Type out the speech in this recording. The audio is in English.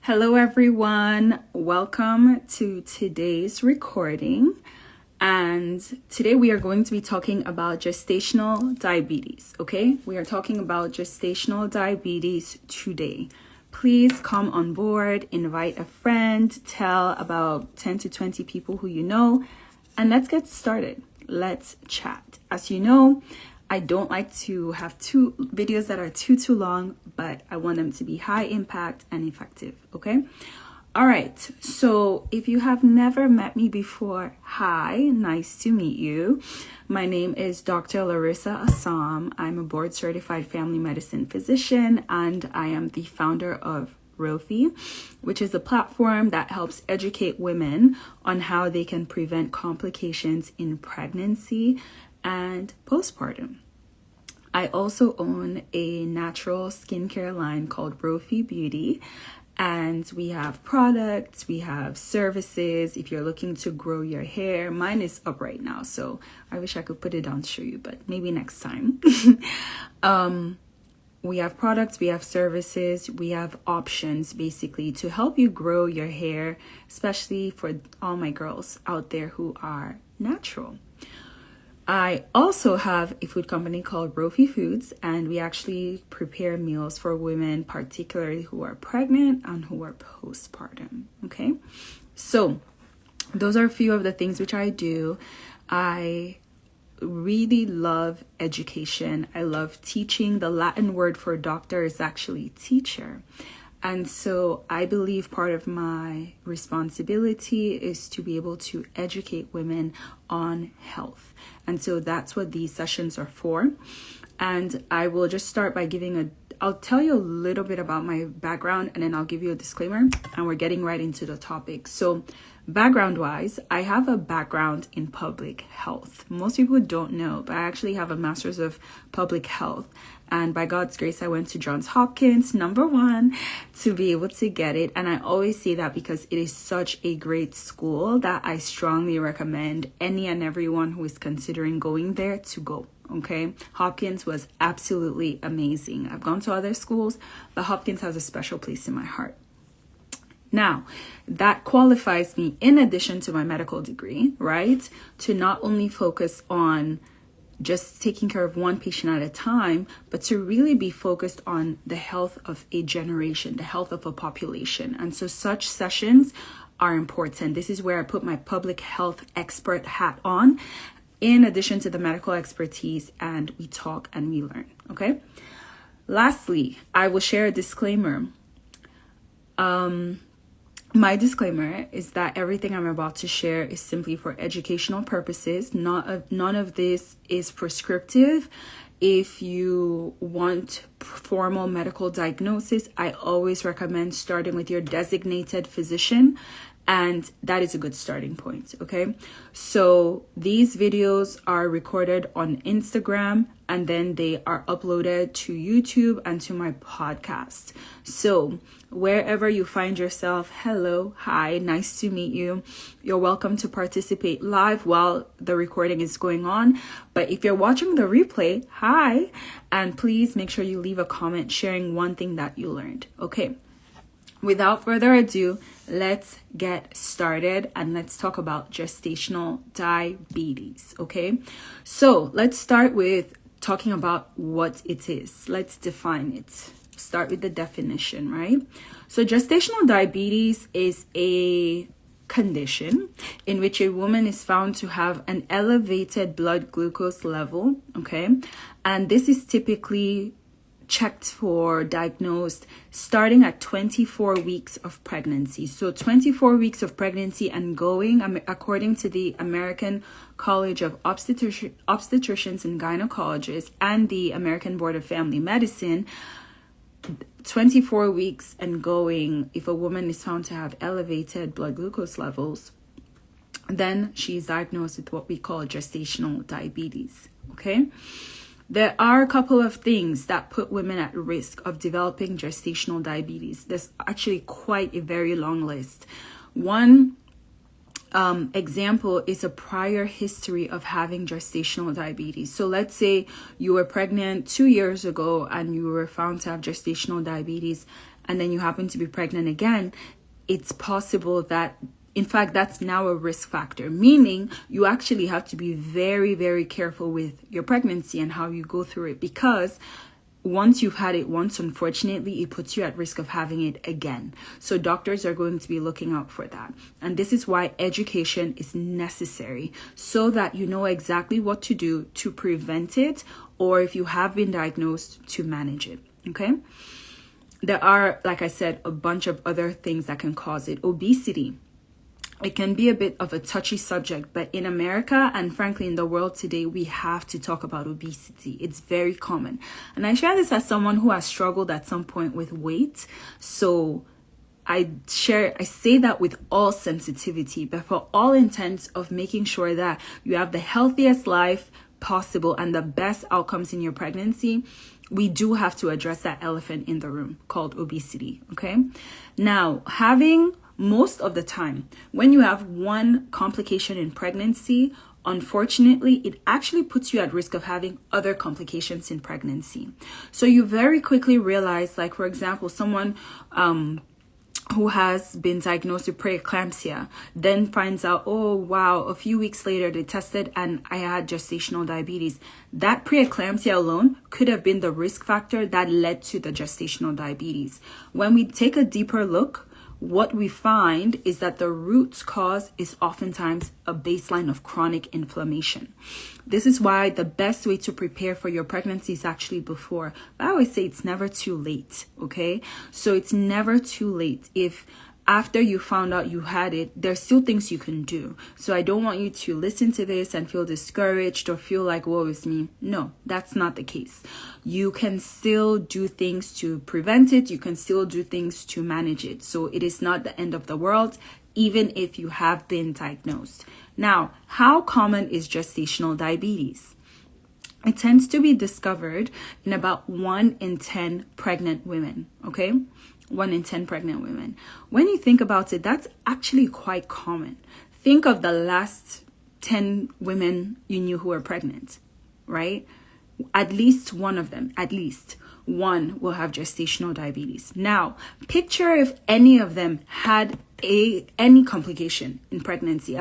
Hello everyone, welcome to today's recording, and today we are going to be talking about gestational diabetes. Okay, we are talking about gestational diabetes today. Please come on board, invite a friend, tell about 10 to 20 people who you know, and let's get started. Let's chat. As you know, I don't like to have two videos that are too long, but I want them to be high impact and effective, okay? All right, so if you have never met me before, hi, nice to meet you. My name is Dr. Larissa Assam. I'm a board certified family medicine physician, and I am the founder of Rophe, which is a platform that helps educate women on how they can prevent complications in pregnancy and postpartum. I also own a natural skincare line called Rophe Beauty, and we have products, we have services. If you're looking to grow your hair, mine is up right now, so I wish I could put it down to show you, but maybe next time. We have products, we have services, we have options basically to help you grow your hair, especially for all my girls out there who are natural. I also have a food company called Rophe Foods, and we actually prepare meals for women, particularly who are pregnant and who are postpartum. Okay, so those are a few of the things which I do. I really love education. I love teaching. The Latin word for doctor is actually teacher. And so I believe part of my responsibility is to be able to educate women on health. And so that's what these sessions are for. And I will just start by I'll tell you a little bit about my background, and then I'll give you a disclaimer, and we're getting right into the topic. So background wise, I have a background in public health. Most people don't know, but I actually have a master's of public health. And by God's grace, I went to Johns Hopkins, #1, to be able to get it. And I always say that because it is such a great school that I strongly recommend any and everyone who is considering going there to go. Okay, Hopkins was absolutely amazing. I've gone to other schools, but Hopkins has a special place in my heart. Now, that qualifies me, in addition to my medical degree, right, to not only focus on just taking care of one patient at a time, but to really be focused on the health of a generation, the health of a population. And so such sessions are important. This is where I put my public health expert hat on, in addition to the medical expertise, and we talk and we learn, okay? Lastly, I will share a disclaimer. My disclaimer is that everything I'm about to share is simply for educational purposes. None of this is prescriptive. If you want formal medical diagnosis, I always recommend starting with your designated physician, and that is a good starting point, okay? So these videos are recorded on Instagram, and then they are uploaded to YouTube and to my podcast. So wherever you find yourself, hello, hi, nice to meet you. You're welcome to participate live while the recording is going on. But if you're watching the replay, hi, and please make sure you leave a comment sharing one thing that you learned, okay? Without further ado, let's get started and let's talk about gestational diabetes, okay? So let's start with talking about what it is. Let's define it. Start with the definition, right? So gestational diabetes is a condition in which a woman is found to have an elevated blood glucose level, okay? And this is typically checked for, diagnosed starting at 24 weeks of pregnancy. So 24 weeks of pregnancy and going, according to the American College of Obstetricians and Gynecologists and the American Board of Family Medicine, 24 weeks and going, if a woman is found to have elevated blood glucose levels, then she's diagnosed with what we call gestational diabetes, okay? There are a couple of things that put women at risk of developing gestational diabetes. There's actually quite a very long list. One example is a prior history of having gestational diabetes. So let's say you were pregnant 2 years ago and you were found to have gestational diabetes, and then you happen to be pregnant again, it's possible that, in fact, that's now a risk factor, meaning you actually have to be very, very careful with your pregnancy and how you go through it, because once you've had it once, unfortunately, it puts you at risk of having it again. So doctors are going to be looking out for that. And this is why education is necessary, so that you know exactly what to do to prevent it, or if you have been diagnosed, to manage it. Okay? There are, like I said, a bunch of other things that can cause it. Obesity. It can be a bit of a touchy subject, but in America and frankly in the world today, we have to talk about obesity. It's very common. And I share this as someone who has struggled at some point with weight. So I say that with all sensitivity, but for all intents of making sure that you have the healthiest life possible and the best outcomes in your pregnancy, we do have to address that elephant in the room called obesity. Okay. Now, most of the time, when you have one complication in pregnancy, unfortunately, it actually puts you at risk of having other complications in pregnancy. So you very quickly realize, like, for example, someone who has been diagnosed with preeclampsia then finds out, oh, wow, a few weeks later they tested and I had gestational diabetes. That preeclampsia alone could have been the risk factor that led to the gestational diabetes. When we take a deeper look, what we find is that the root cause is oftentimes a baseline of chronic inflammation. This is why the best way to prepare for your pregnancy is actually before. I always say it's never too late, okay? So it's never too late. If after you found out you had it, there's still things you can do. So I don't want you to listen to this and feel discouraged or feel like, woe is me. No, that's not the case. You can still do things to prevent it. You can still do things to manage it. So it is not the end of the world, even if you have been diagnosed. Now, how common is gestational diabetes? It tends to be discovered in about 1 in 10 pregnant women, okay? 1 in 10 pregnant women. When you think about it, that's actually quite common. Think of the last 10 women you knew who were pregnant, right? At least one of them, at least one will have gestational diabetes. Now, picture if any of them had any complication in pregnancy.